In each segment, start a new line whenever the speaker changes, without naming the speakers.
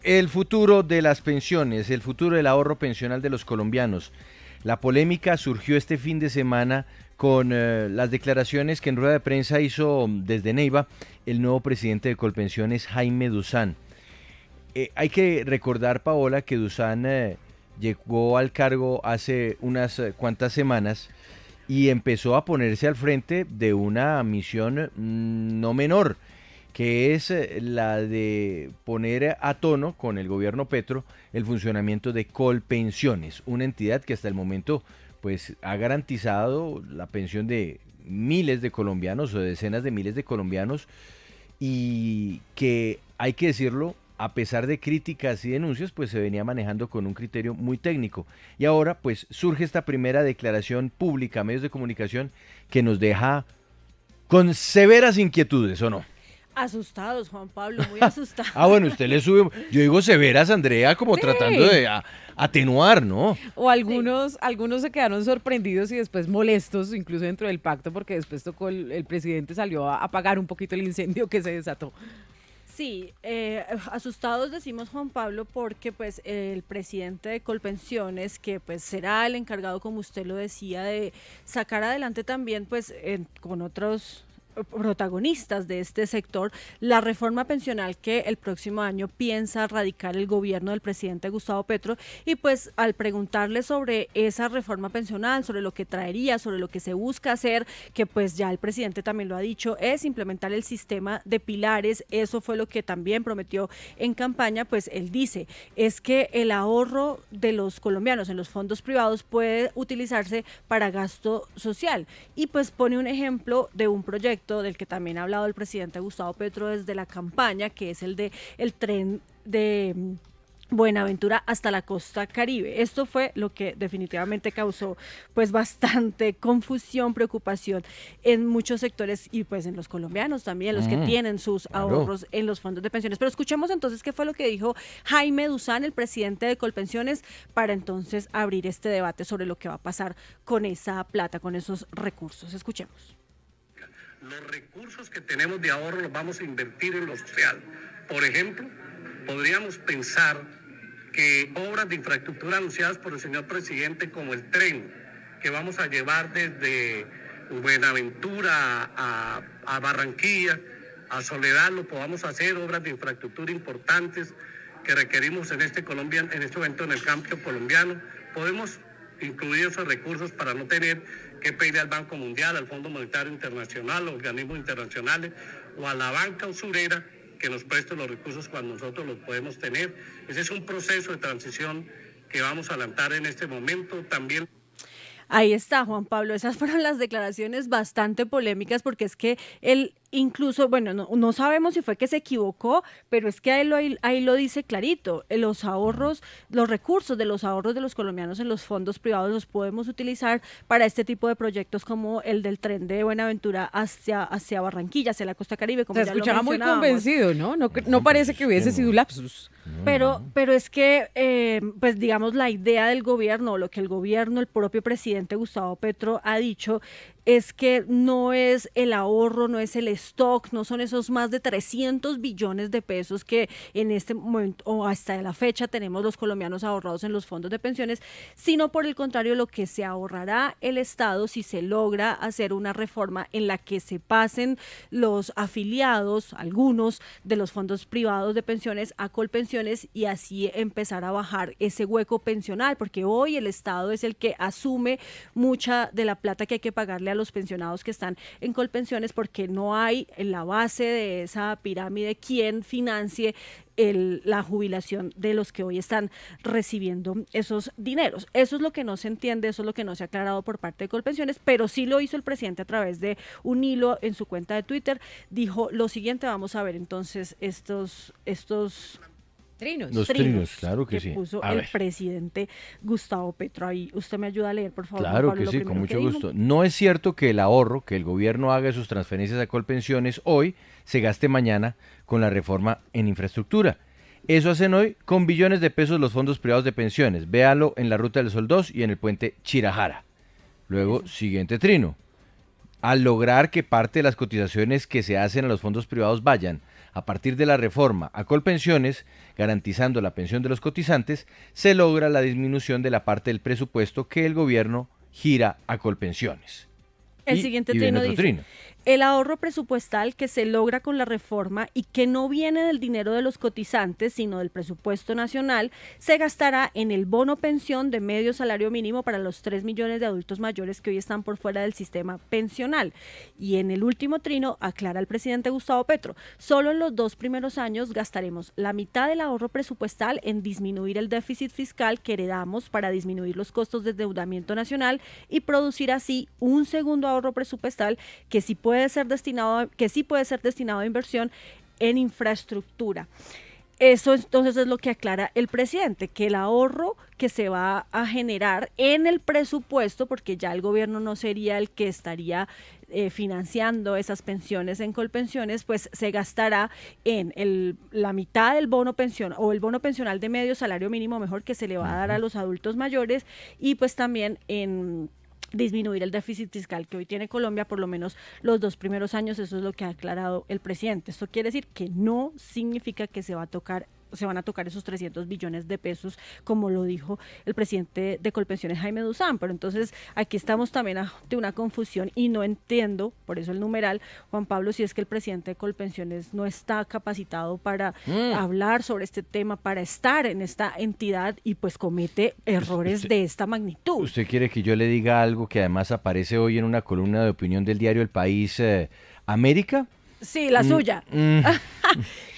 el futuro de las pensiones, el futuro del ahorro pensional de los colombianos. La polémica surgió este fin de semana con las declaraciones que en rueda de prensa hizo desde Neiva el nuevo presidente de Colpensiones, Jaime Duzán. Hay que recordar, Paola, que Duzán llegó al cargo hace unas cuantas semanas y empezó a ponerse al frente de una misión no menor, que es la de poner a tono con el gobierno Petro el funcionamiento de Colpensiones, una entidad que hasta el momento pues ha garantizado la pensión de miles de colombianos o de decenas de miles de colombianos, y que, hay que decirlo, a pesar de críticas y denuncias, pues se venía manejando con un criterio muy técnico. Y ahora pues surge esta primera declaración pública a medios de comunicación que nos deja con severas inquietudes, ¿o no?
Asustados, Juan Pablo, muy asustados.
Bueno, usted le sube, yo digo severas, Andrea, como
Sí.
tratando de atenuar, ¿no?
O algunos se quedaron sorprendidos y después molestos, incluso dentro del pacto, porque después tocó el presidente salió a apagar un poquito el incendio que se desató.
Sí, asustados decimos, Juan Pablo, porque pues el presidente de Colpensiones, que pues será el encargado, como usted lo decía, de sacar adelante también pues con otros protagonistas de este sector, la reforma pensional que el próximo año piensa radicar el gobierno del presidente Gustavo Petro. Y pues al preguntarle sobre esa reforma pensional, sobre lo que traería, sobre lo que se busca hacer, que pues ya el presidente también lo ha dicho, es implementar el sistema de pilares, eso fue lo que también prometió en campaña, pues él dice, es que el ahorro de los colombianos en los fondos privados puede utilizarse para gasto social, y pues pone un ejemplo de un proyecto del que también ha hablado el presidente Gustavo Petro desde la campaña, que es el de el tren de Buenaventura hasta la costa Caribe. Esto fue lo que definitivamente causó pues bastante confusión, preocupación en muchos sectores y pues en los colombianos también, los que tienen sus ahorros en los fondos de pensiones. Pero escuchemos entonces qué fue lo que dijo Jaime Duzán, el presidente de Colpensiones, para entonces abrir este debate sobre lo que va a pasar con esa plata, con esos recursos. Escuchemos.
Los recursos que tenemos de ahorro los vamos a invertir en lo social. Por ejemplo, podríamos pensar que obras de infraestructura anunciadas por el señor presidente, como el tren que vamos a llevar desde Buenaventura a Barranquilla, a Soledad, lo podamos hacer, obras de infraestructura importantes que requerimos en este momento en el campo colombiano. Podemos incluir esos recursos para no tener que pedirle al Banco Mundial, al Fondo Monetario Internacional, a organismos internacionales o a la banca usurera que nos preste los recursos cuando nosotros los podemos tener. Ese es un proceso de transición que vamos a adelantar en este momento también.
Ahí está, Juan Pablo, esas fueron las declaraciones bastante polémicas, porque es que él incluso, bueno, no sabemos si fue que se equivocó, pero es que ahí lo dice clarito, los ahorros, los recursos de los ahorros de los colombianos en los fondos privados los podemos utilizar para este tipo de proyectos como el del tren de Buenaventura hacia Barranquilla, hacia la costa Caribe, como
Se
ya lo
escuchaba muy
mencionábamos.
convencido, ¿no? No parece que hubiese sido un lapsus.
Pero es que, pues digamos, la idea del gobierno, lo que el gobierno, el propio presidente Gustavo Petro ha dicho, es que no es el ahorro, no es el stock, no son esos más de 300 billones de pesos que en este momento o hasta la fecha tenemos los colombianos ahorrados en los fondos de pensiones, sino por el contrario lo que se ahorrará el Estado si se logra hacer una reforma en la que se pasen los afiliados, algunos de los fondos privados de pensiones a Colpensiones, y así empezar a bajar ese hueco pensional, porque hoy el Estado es el que asume mucha de la plata que hay que pagarle a los pensionados que están en Colpensiones, porque no hay en la base de esa pirámide quien financie la jubilación de los que hoy están recibiendo esos dineros. Eso es lo que no se entiende, eso es lo que no se ha aclarado por parte de Colpensiones, pero sí lo hizo el presidente a través de un hilo en su cuenta de Twitter. Dijo lo siguiente, vamos a ver entonces estos
Los trinos, claro que sí.
puso
A
el
ver.
presidente Gustavo Petro. Ahí usted me ayuda a leer, por favor.
Claro
Pablo,
que
lo
sí,
primero
con mucho
que dijo.
gusto. No es cierto que el ahorro, que el gobierno haga sus transferencias a Colpensiones hoy, se gaste mañana con la reforma en infraestructura. Eso hacen hoy con billones de pesos los fondos privados de pensiones. Véalo en la Ruta del Sol 2 y en el puente Chirajara. Luego, siguiente trino. Al lograr que parte de las cotizaciones que se hacen a los fondos privados vayan A partir de la reforma a Colpensiones, garantizando la pensión de los cotizantes, se logra la disminución de la parte del presupuesto que el gobierno gira a Colpensiones.
El siguiente trino dice, el ahorro presupuestal que se logra con la reforma y que no viene del dinero de los cotizantes, sino del presupuesto nacional, se gastará en el bono pensión de medio salario mínimo para los 3 millones de adultos mayores que hoy están por fuera del sistema pensional. Y en el último trino, aclara el presidente Gustavo Petro, solo en los 2 primeros años gastaremos la mitad del ahorro presupuestal en disminuir el déficit fiscal que heredamos para disminuir los costos de endeudamiento nacional y producir así un segundo ahorro presupuestal que sí puede ser destinado a inversión en infraestructura. Eso entonces es lo que aclara el presidente, que el ahorro que se va a generar en el presupuesto, porque ya el gobierno no sería el que estaría financiando esas pensiones en Colpensiones, pues se gastará en la mitad del bono pensión o el bono pensional de medio salario mínimo, mejor, que se le va a dar a los adultos mayores, y pues también en disminuir el déficit fiscal que hoy tiene Colombia por lo menos los 2 primeros años. Eso es lo que ha aclarado el presidente. Esto quiere decir que no significa que se van a tocar esos 300 billones de pesos, como lo dijo el presidente de Colpensiones, Jaime Duzán. Pero entonces aquí estamos también ante una confusión y no entiendo, por eso el numeral, Juan Pablo, si es que el presidente de Colpensiones no está capacitado para hablar sobre este tema, para estar en esta entidad, y pues comete errores de esta magnitud.
¿Usted quiere que yo le diga algo que además aparece hoy en una columna de opinión del diario El País, América?
Sí, la suya.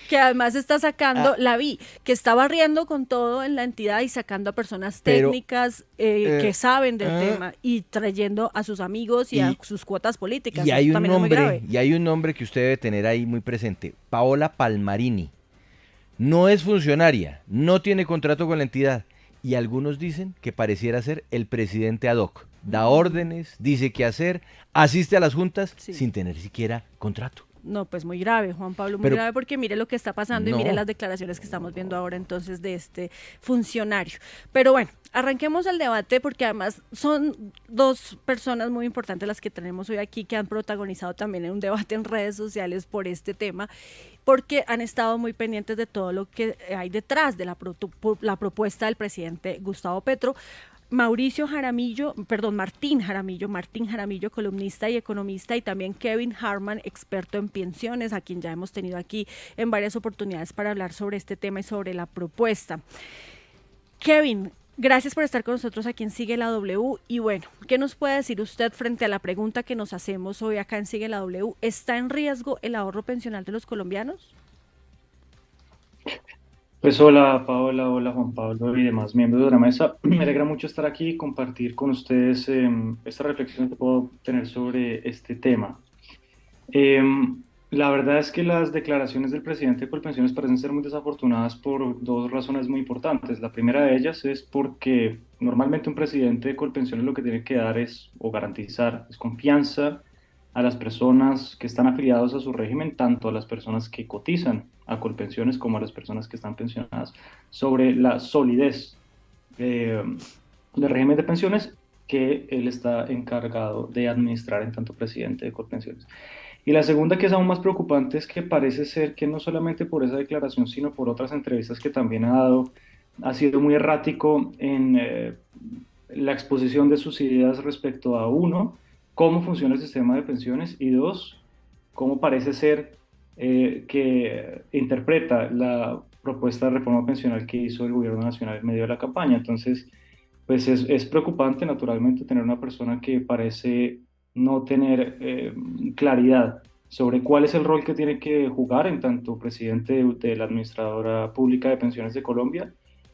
Que además está sacando, la vi, que está barriendo con todo en la entidad y sacando a personas técnicas que saben del tema y trayendo a sus amigos y a sus cuotas políticas.
Y hay un nombre que usted debe tener ahí muy presente, Paola Palmarini. No es funcionaria, no tiene contrato con la entidad, y algunos dicen que pareciera ser el presidente ad hoc. Da órdenes, dice qué hacer, asiste a las juntas sin tener siquiera contrato.
No, pues muy grave, Juan Pablo, muy grave, porque mire lo que está pasando y mire las declaraciones que estamos viendo ahora entonces de este funcionario. Pero bueno, arranquemos el debate, porque además son 2 personas muy importantes las que tenemos hoy aquí, que han protagonizado también en un debate en redes sociales por este tema, porque han estado muy pendientes de todo lo que hay detrás de la propuesta del presidente Gustavo Petro. Martín Jaramillo, columnista y economista, y también Kevin Harman, experto en pensiones, a quien ya hemos tenido aquí en varias oportunidades para hablar sobre este tema y sobre la propuesta. Kevin, gracias por estar con nosotros aquí en Sigue la W. Y bueno, ¿qué nos puede decir usted frente a la pregunta que nos hacemos hoy acá en Sigue la W? ¿Está en riesgo el ahorro pensional de los colombianos?
Pues hola Paola, hola Juan Pablo y demás miembros de la mesa. Me alegra mucho estar aquí y compartir con ustedes esta reflexión que puedo tener sobre este tema. La verdad es que las declaraciones del presidente de Colpensiones parecen ser muy desafortunadas por 2 razones muy importantes. La primera de ellas es porque normalmente un presidente de Colpensiones lo que tiene que dar o garantizar es confianza a las personas que están afiliados a su régimen, tanto a las personas que cotizan a Colpensiones como a las personas que están pensionadas, sobre la solidez del régimen de pensiones que él está encargado de administrar en tanto presidente de Colpensiones. Y la segunda, que es aún más preocupante, es que parece ser que no solamente por esa declaración, sino por otras entrevistas que también ha dado, ha sido muy errático en la exposición de sus ideas respecto a, 1, cómo funciona el sistema de pensiones, y 2, cómo parece ser que interpreta la propuesta de reforma pensional que hizo el gobierno nacional en medio de la campaña. Entonces, pues es preocupante, naturalmente, tener una persona que parece no tener claridad sobre cuál es el rol que tiene que jugar en tanto presidente de la Administradora Pública de Pensiones de Colombia,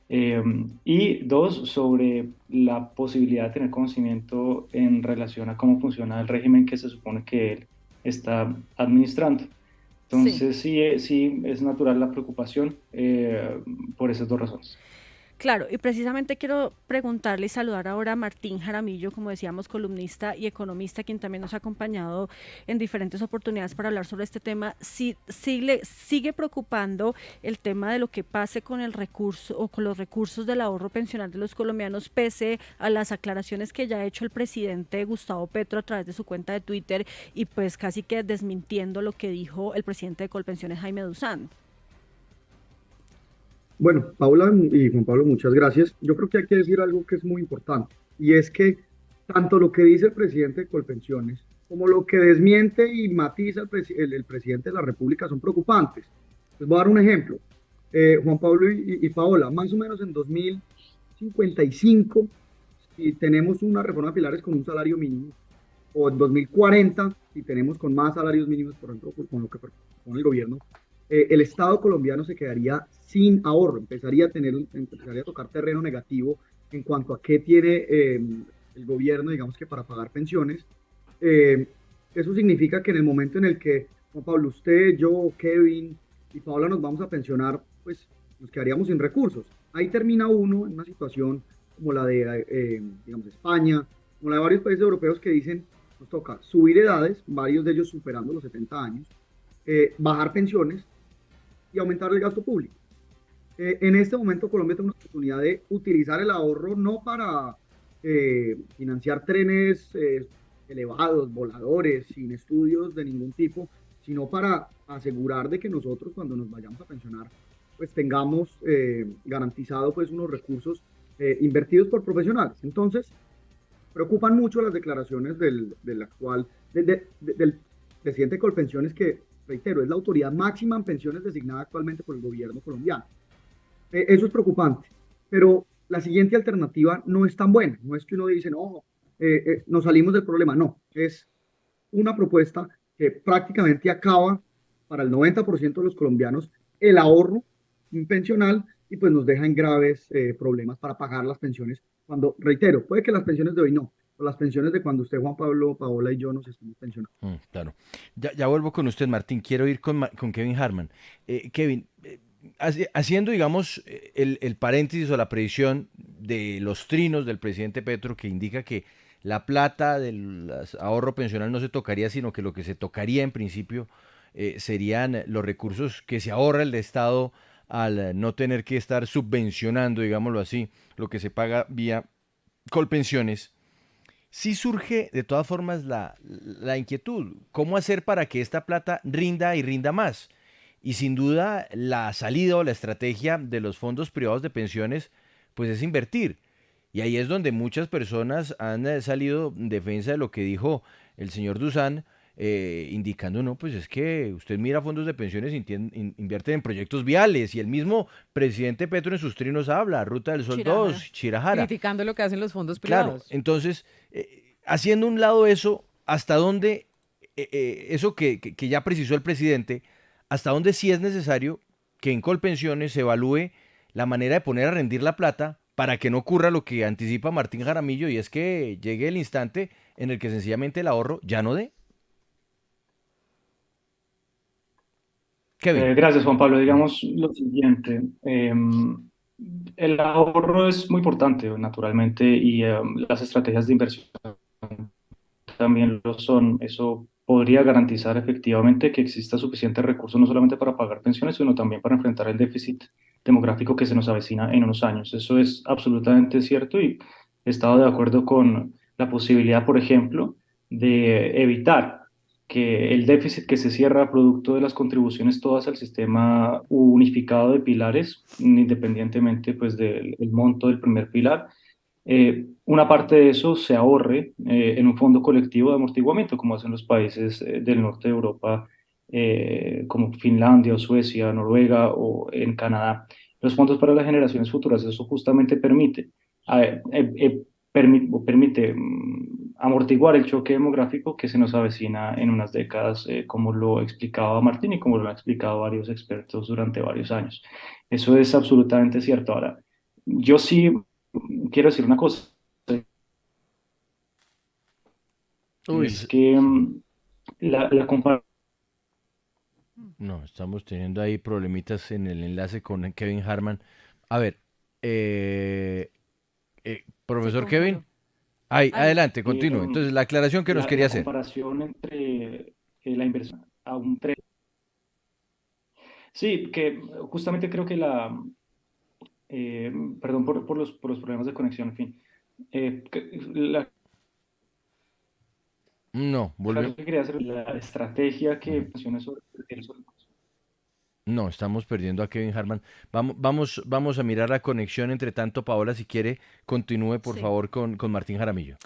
y 2, sobre la posibilidad de tener conocimiento en relación a cómo funciona el régimen que se supone que él está administrando. Entonces sí es natural la preocupación por esas 2 razones.
Claro, y precisamente quiero preguntarle y saludar ahora a Martín Jaramillo, como decíamos, columnista y economista, quien también nos ha acompañado en diferentes oportunidades para hablar sobre este tema. Si sigue preocupando el tema de lo que pase con el recurso o con los recursos del ahorro pensional de los colombianos, pese a las aclaraciones que ya ha hecho el presidente Gustavo Petro a través de su cuenta de Twitter y pues casi que desmintiendo lo que dijo el presidente de Colpensiones, Jaime Duzán.
Bueno, Paula y Juan Pablo, muchas gracias. Yo creo que hay que decir algo que es muy importante, y es que tanto lo que dice el presidente de Colpensiones como lo que desmiente y matiza el presidente de la República son preocupantes. Les voy a dar un ejemplo. Juan Pablo y Paola, más o menos en 2055, si tenemos una reforma de pilares con un salario mínimo, o en 2040, si tenemos con más salarios mínimos, por ejemplo, con lo que propone el gobierno, el Estado colombiano se quedaría sin ahorro, empezaría a tocar terreno negativo en cuanto a qué tiene el gobierno, digamos que para pagar pensiones. Eso significa que en el momento en el que, Juan Pablo, usted, yo, Kevin y Paola nos vamos a pensionar, pues nos quedaríamos sin recursos. Ahí termina uno en una situación como la de, digamos, España, como la de varios países europeos que dicen, nos toca subir edades, varios de ellos superando los 70 años, bajar pensiones y aumentar el gasto público. En este momento Colombia tiene una oportunidad de utilizar el ahorro no para financiar trenes elevados, voladores, sin estudios de ningún tipo, sino para asegurar de que nosotros cuando nos vayamos a pensionar, pues tengamos garantizado pues unos recursos invertidos por profesionales. Entonces, preocupan mucho las declaraciones del presidente de Colpensiones, que, reitero, es la autoridad máxima en pensiones designada actualmente por el gobierno colombiano. Eso es preocupante, pero la siguiente alternativa no es tan buena. No es que uno dice, no, nos salimos del problema. No, es una propuesta que prácticamente acaba para el 90% de los colombianos el ahorro pensional y pues nos deja en graves problemas para pagar las pensiones cuando, reitero, puede que las pensiones de hoy no, pero las pensiones de cuando usted, Juan Pablo, Paola y yo nos estamos pensionando.
Claro. Ya vuelvo con usted, Martín. Quiero ir con Kevin Harman. Kevin, haciendo, digamos, el paréntesis o la predicción de los trinos del presidente Petro, que indica que la plata del ahorro pensional no se tocaría, sino que lo que se tocaría en principio serían los recursos que se ahorra el Estado al no tener que estar subvencionando, digámoslo así, lo que se paga vía Colpensiones. Sí surge de todas formas la inquietud, ¿cómo hacer para que esta plata rinda y rinda más? Y sin duda la salida o la estrategia de los fondos privados de pensiones pues es invertir. Y ahí es donde muchas personas han salido en defensa de lo que dijo el señor Duzán, indicando, no, pues es que usted mira fondos de pensiones y invierte en proyectos viales, y el mismo presidente Petro en sus trinos habla, Ruta del Sol 2, Chirajara.
Criticando lo que hacen los fondos
Claro,
privados.
entonces, haciendo un lado eso, hasta dónde, eso que ya precisó el presidente, hasta dónde sí es necesario que en Colpensiones se evalúe la manera de poner a rendir la plata para que no ocurra lo que anticipa Martín Jaramillo, y es que llegue el instante en el que sencillamente el ahorro ya no dé. Kevin.
Gracias, Juan Pablo. Digamos lo siguiente. El ahorro es muy importante, naturalmente, y las estrategias de inversión también lo son. Eso podría garantizar efectivamente que exista suficiente recurso no solamente para pagar pensiones, sino también para enfrentar el déficit demográfico que se nos avecina en unos años. Eso es absolutamente cierto, y he estado de acuerdo con la posibilidad, por ejemplo, de evitar que el déficit que se cierra producto de las contribuciones todas al sistema unificado de pilares, independientemente pues del monto del primer pilar, una parte de eso se ahorre en un fondo colectivo de amortiguamiento, como hacen los países del norte de Europa, como Finlandia o Suecia, Noruega o en Canadá. Los fondos para las generaciones futuras, eso justamente permite, permite amortiguar el choque demográfico que se nos avecina en unas décadas, como lo explicaba Martín y como lo han explicado varios expertos durante varios años. Eso es absolutamente cierto. Ahora, yo sí quiero decir una cosa. Es que la comparación...
No, estamos teniendo ahí problemitas en el enlace con Kevin Harman. A ver, Eh,
Se
profesor
congeló.
Kevin, ay,
Ahí está.
adelante, continúe. Entonces, la aclaración que nos quería
La
hacer.
comparación entre la inversión a un tren. Sí, que justamente creo que eh, perdón por los problemas de conexión, en fin. La
No, volvió.
aclaración que quería hacer, la estrategia que menciona sobre el sobre-
No, estamos perdiendo a Kevin Hartman. Vamos a mirar la conexión. Entre tanto, Paola, si quiere, continúe, por
Sí.
favor, con Martín Jaramillo.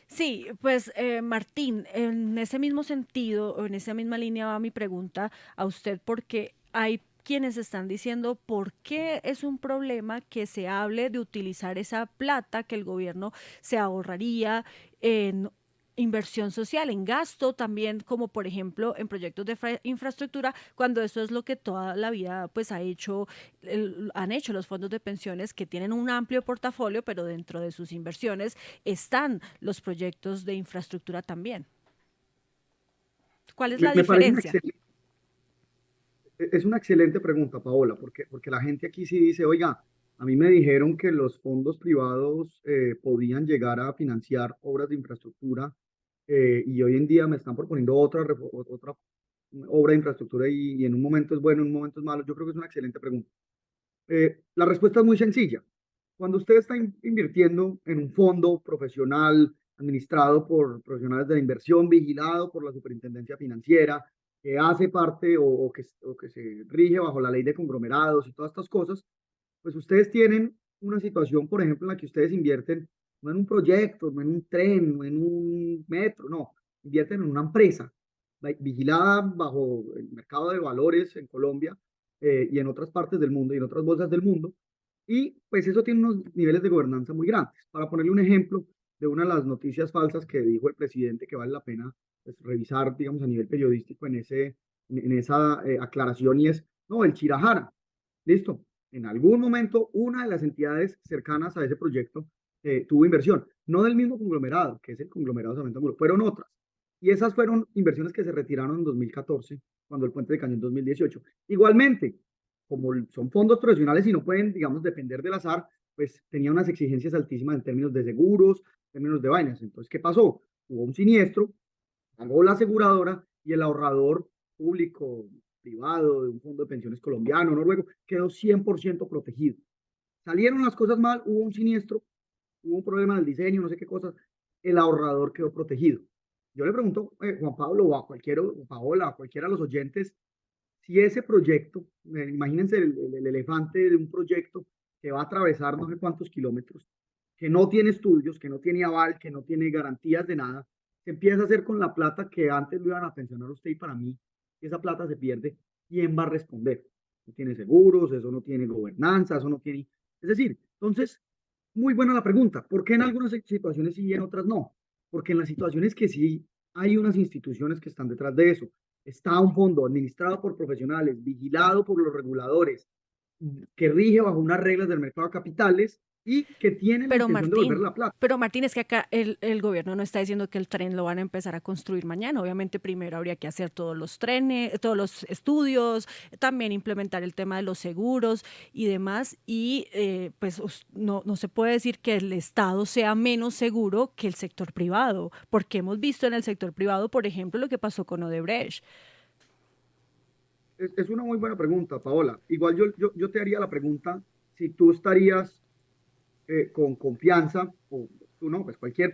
Sí, pues Martín, en ese mismo sentido, o en esa misma línea va mi pregunta a usted, porque hay quienes están diciendo por qué es un problema que se hable de utilizar esa plata que el gobierno se ahorraría en inversión social, en gasto también, como por ejemplo en proyectos de infraestructura, cuando eso es lo que toda la vida pues ha hecho, han hecho los fondos de pensiones que tienen un amplio portafolio, pero dentro de sus inversiones están los proyectos de infraestructura también. ¿Cuál es la
Me parece
diferencia?
es una excelente pregunta, Paola, porque la gente aquí sí dice, oiga, a mí me dijeron que los fondos privados podían llegar a financiar obras de infraestructura y hoy en día me están proponiendo otra obra de infraestructura y en un momento es bueno, en un momento es malo. Yo creo que es una excelente pregunta. La respuesta es muy sencilla. Cuando usted está invirtiendo en un fondo profesional administrado por profesionales de la inversión, vigilado por la Superintendencia Financiera, que hace parte o que se rige bajo la ley de conglomerados y todas estas cosas, pues ustedes tienen una situación, por ejemplo, en la que ustedes invierten no en un proyecto, no en un tren, no en un metro, no, invierten en una empresa vigilada bajo el mercado de valores en Colombia y en otras partes del mundo y en otras bolsas del mundo. Y pues eso tiene unos niveles de gobernanza muy grandes. Para ponerle un ejemplo de una de las noticias falsas que dijo el presidente que vale la pena pues, revisar, digamos, a nivel periodístico en esa aclaración y es, no, el Chirajara. Listo. En algún momento, una de las entidades cercanas a ese proyecto tuvo inversión, no del mismo conglomerado, que es el conglomerado de Cemento Angulo, fueron otras. Y esas fueron inversiones que se retiraron en 2014, cuando el puente de Cañón en 2018. Igualmente, como son fondos profesionales y no pueden, digamos, depender del azar, pues tenía unas exigencias altísimas en términos de seguros, en términos de vainas. Entonces, ¿qué pasó? Hubo un siniestro, pagó la aseguradora y el ahorrador público, privado, de un fondo de pensiones colombiano, noruego, quedó 100% protegido. Salieron las cosas mal, hubo un siniestro, hubo un problema en el diseño, no sé qué cosas, el ahorrador quedó protegido. Yo le pregunto, Juan Pablo, o a cualquiera, o Paola, a cualquiera de los oyentes, si ese proyecto, imagínense el elefante de un proyecto que va a atravesar no sé cuántos kilómetros, que no tiene estudios, que no tiene aval, que no tiene garantías de nada, se empieza a hacer con la plata que antes lo iban a pensionar a usted y para mí, esa plata se pierde, ¿quién va a responder? No tiene seguros, eso no tiene gobernanza, eso no tiene... Es decir, entonces, muy buena la pregunta, ¿por qué en algunas situaciones sí y en otras no? Porque en las situaciones que sí hay unas instituciones que están detrás de eso, está un fondo administrado por profesionales, vigilado por los reguladores, que rige bajo unas reglas del mercado de capitales y que tiene la
Pero
intención de devolver
Martín,
la plata.
pero Martín, es que acá el gobierno no está diciendo que el tren lo van a empezar a construir mañana. Obviamente primero habría que hacer todos los trenes, todos los estudios, también implementar el tema de los seguros y demás. Y pues no se puede decir que el Estado sea menos seguro que el sector privado, porque hemos visto en el sector privado, por ejemplo, lo que pasó con Odebrecht.
Es una muy buena pregunta, Paola. Igual yo te haría la pregunta si tú estarías con confianza, o tú no, pues cualquier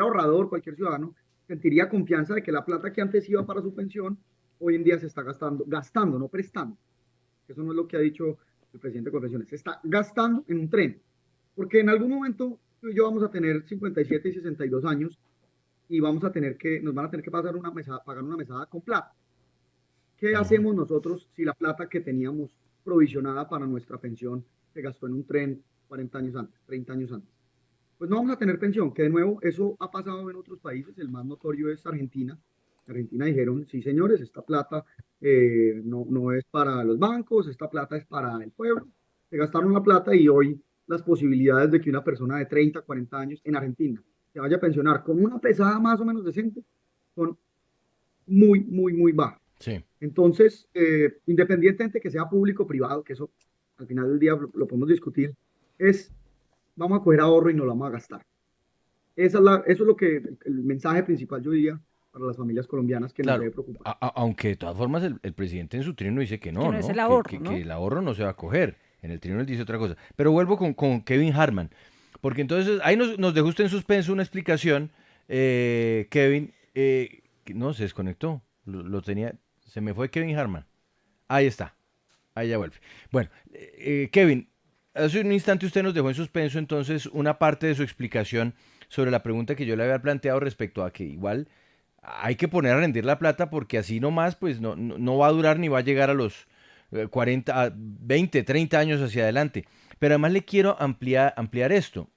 ahorrador, cualquier ciudadano, sentiría confianza de que la plata que antes iba para su pensión, hoy en día se está gastando, no prestando. Eso no es lo que ha dicho el presidente de Confesiones. Se está gastando en un tren. Porque en algún momento tú y yo vamos a tener 57 y 62 años y nos van a tener que pagar una mesada con plata. ¿Qué
Ujú.
hacemos nosotros si la plata que teníamos provisionada para nuestra pensión se gastó en un tren 40 años antes, 30 años antes? Pues no vamos a tener pensión, que de nuevo eso ha pasado en otros países, el más notorio es Argentina. En Argentina dijeron, sí señores, esta plata no es para los bancos, esta plata es para el pueblo. Se gastaron la plata y hoy las posibilidades de que una persona de 30, 40 años en Argentina se vaya a pensionar con una pesada más o menos decente son muy, muy, muy bajas.
Sí.
Entonces, independientemente que sea público o privado, que eso al final del día lo podemos discutir, es, vamos a coger ahorro y nos lo vamos a gastar. Eso es lo que, el mensaje principal, yo diría, para las familias colombianas que nos
Claro,
debe preocupar.
aunque de todas formas el presidente en su trino dice que
que
no,
no es el
¿no?
ahorro,
Que
¿no?
el ahorro no se va a coger. En el trino él dice otra cosa. Pero vuelvo con Kevin Harman, porque entonces ahí nos dejó usted en suspenso una explicación, Kevin, que no, se desconectó, lo tenía, se me fue Kevin Harman. Ahí está, ahí ya vuelve. Bueno, Kevin, hace un instante usted nos dejó en suspenso entonces una parte de su explicación sobre la pregunta que yo le había planteado respecto a que igual hay que poner a rendir la plata porque así nomás pues no va a durar ni va a llegar a los 40, 20, 30 años hacia adelante. Pero además le quiero ampliar esto.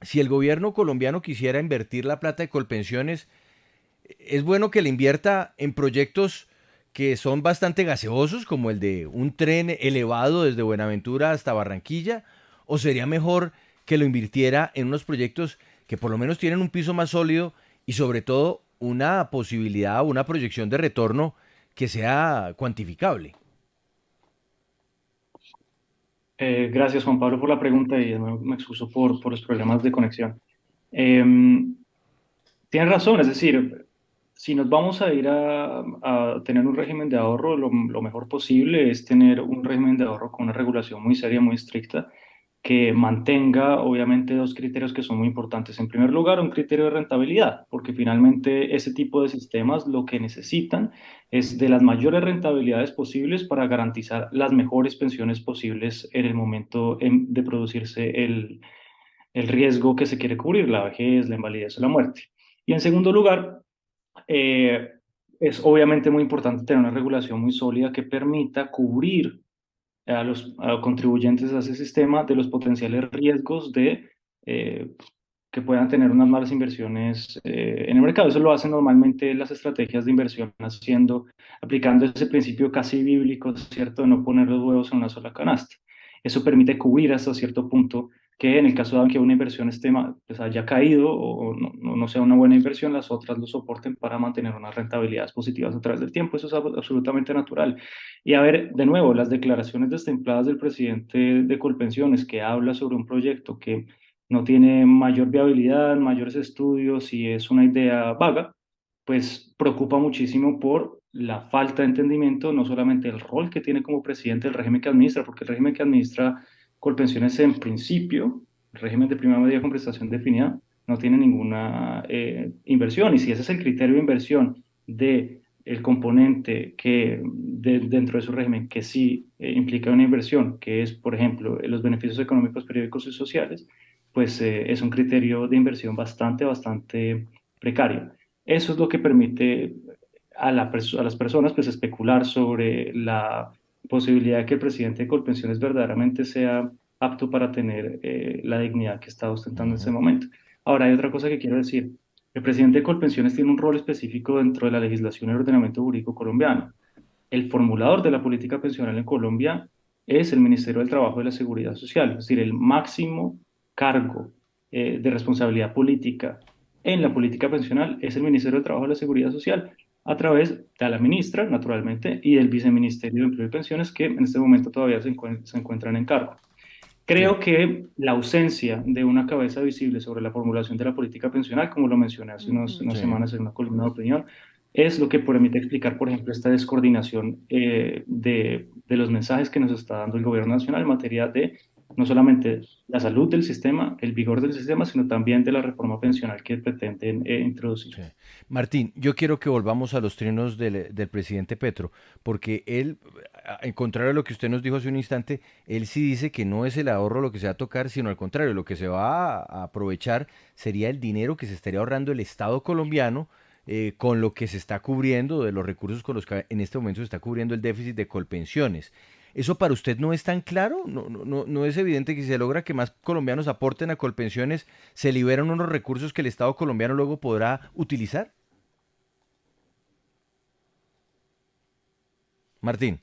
Si el gobierno colombiano quisiera invertir la plata de Colpensiones, es bueno que le invierta en proyectos que son bastante gaseosos, como el de un tren elevado desde Buenaventura hasta Barranquilla, o sería mejor que lo invirtiera en unos proyectos que por lo menos tienen un piso más sólido y sobre todo una posibilidad o una proyección de retorno que sea cuantificable.
Gracias, Juan Pablo, por la pregunta y me excuso por los problemas de conexión. Em, Tienes razón, es decir, si nos vamos a ir a tener un régimen de ahorro, lo mejor posible es tener un régimen de ahorro con una regulación muy seria, muy estricta, que mantenga obviamente dos criterios que son muy importantes. En primer lugar, un criterio de rentabilidad, porque finalmente ese tipo de sistemas lo que necesitan es de las mayores rentabilidades posibles para garantizar las mejores pensiones posibles en el momento de producirse el riesgo que se quiere cubrir, la vejez, la invalidez o la muerte. Y en segundo lugar, eh, es obviamente muy importante tener una regulación muy sólida que permita cubrir a los contribuyentes a ese sistema de los potenciales riesgos eh, que puedan tener unas malas inversiones en el mercado. Eso lo hacen normalmente las estrategias de inversión, aplicando ese principio casi bíblico, ¿cierto?, de no poner los huevos en una sola canasta. Eso permite cubrir hasta cierto punto que en el caso de que una inversión pues haya caído o no sea una buena inversión, las otras lo soporten para mantener unas rentabilidades positivas a través del tiempo. Eso es absolutamente natural. Y a ver, de nuevo, las declaraciones destempladas del presidente de Colpensiones, que habla sobre un proyecto que no tiene mayor viabilidad, mayores estudios y es una idea vaga, pues preocupa muchísimo por la falta de entendimiento, no solamente el rol que tiene como presidente el régimen que administra, porque el régimen que administra Colpensiones en principio, el régimen de prima medida con prestación definida, no tiene ninguna inversión. Y si ese es el criterio de inversión de el componente dentro de su régimen que sí implica una inversión, que es, por ejemplo, los beneficios económicos, periódicos y sociales, pues es un criterio de inversión bastante precario. Eso es lo que permite a las personas pues especular sobre la posibilidad de que el presidente de Colpensiones verdaderamente sea apto para tener la dignidad que está ostentando en ese
Ujú.
momento. Ahora, hay otra cosa que quiero decir. El presidente de Colpensiones tiene un rol específico dentro de la legislación y el ordenamiento jurídico colombiano. El formulador de la política pensional en Colombia es el Ministerio del Trabajo y la Seguridad Social, es decir, el máximo cargo de responsabilidad política en la política pensional es el Ministerio del Trabajo y la Seguridad Social, a través de la ministra, naturalmente, y del Viceministerio de Empleo y Pensiones, que en este momento todavía se encuentran en cargo.
Sí.
Creo que la ausencia de una cabeza visible sobre la formulación de la política pensional, como lo mencioné hace unas
Sí.
semanas en una columna de opinión, es lo que permite explicar, por ejemplo, esta descoordinación de los mensajes que nos está dando el gobierno nacional en materia de no solamente la salud del sistema, el vigor del sistema, sino también de la reforma pensional que pretenden introducir.
Sí. Martín, yo quiero que volvamos a los trinos del presidente Petro, porque él, en contrario a lo que usted nos dijo hace un instante, él sí dice que no es el ahorro lo que se va a tocar, sino al contrario, lo que se va a aprovechar sería el dinero que se estaría ahorrando el Estado colombiano con lo que se está cubriendo de los recursos con los que en este momento se está cubriendo el déficit de Colpensiones. ¿Eso para usted no es tan claro? ¿No es evidente que si se logra que más colombianos aporten a Colpensiones, se liberan unos recursos que el Estado colombiano luego podrá utilizar? Martín.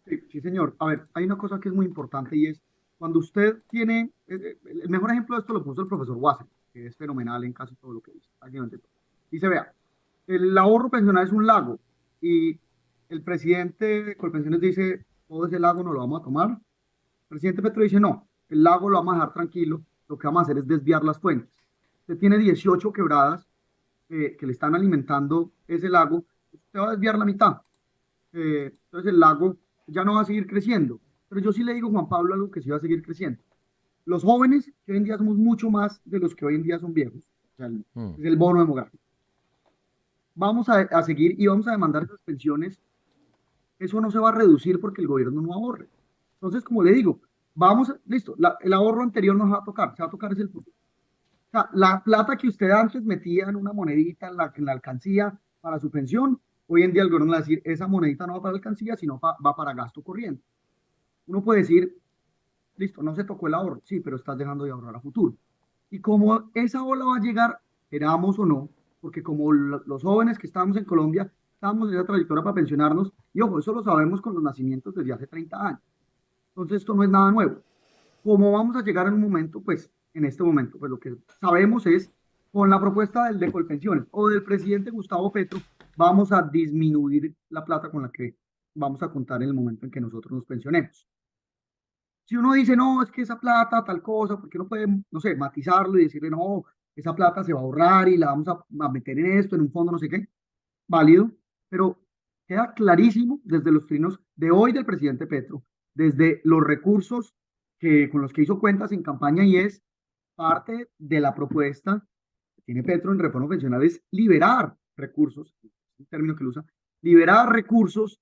Sí, sí, señor. A ver, hay una cosa que es muy importante y es cuando usted tiene, el mejor ejemplo de esto lo puso el profesor Wasser, que es fenomenal en casi todo lo que dice, prácticamente todo. Dice, vea, el ahorro pensional es un lago y el presidente de Colpensiones dice, todo ese lago no lo vamos a tomar. El presidente Petro dice, no, el lago lo vamos a dejar tranquilo, lo que vamos a hacer es desviar las fuentes. Usted tiene 18 quebradas que le están alimentando ese lago, usted va a desviar la mitad. Entonces el lago ya no va a seguir creciendo. Pero yo sí le digo, Juan Pablo, algo que sí va a seguir creciendo. Los jóvenes, que hoy en día somos mucho más de los que hoy en día son viejos, o sea,
Mm.
es el bono demográfico. Vamos a seguir y vamos a demandar esas pensiones. Eso no se va a reducir porque el gobierno no ahorre. Entonces, como le digo, listo, el ahorro anterior no se va a tocar, se va a tocar es el futuro. O sea, la plata que usted antes metía en una monedita en la alcancía para su pensión, hoy en día el gobierno le va a decir, esa monedita no va para la alcancía, sino va para gasto corriente. Uno puede decir, listo, no se tocó el ahorro, sí, pero estás dejando de ahorrar a futuro. Y como esa ola va a llegar, queramos o no, porque como los jóvenes que estamos en Colombia, estamos en esa trayectoria para pensionarnos, y ojo, eso lo sabemos con los nacimientos desde hace 30 años. Entonces esto no es nada nuevo. ¿Cómo vamos a llegar en un momento? Pues en este momento, pues lo que sabemos es, con la propuesta del de Colpensiones o del presidente Gustavo Petro, vamos a disminuir la plata con la que vamos a contar en el momento en que nosotros nos pensionemos. Si uno dice, no, es que esa plata, tal cosa, porque uno puede, no sé, matizarlo y decirle, no, esa plata se va a ahorrar y la vamos a meter en esto, en un fondo, no sé qué, válido, pero queda clarísimo desde los trinos de hoy del presidente Petro, desde los recursos con los que hizo cuentas en campaña y es parte de la propuesta que tiene Petro en reforma pensional es liberar recursos, es un término que lo usa, liberar recursos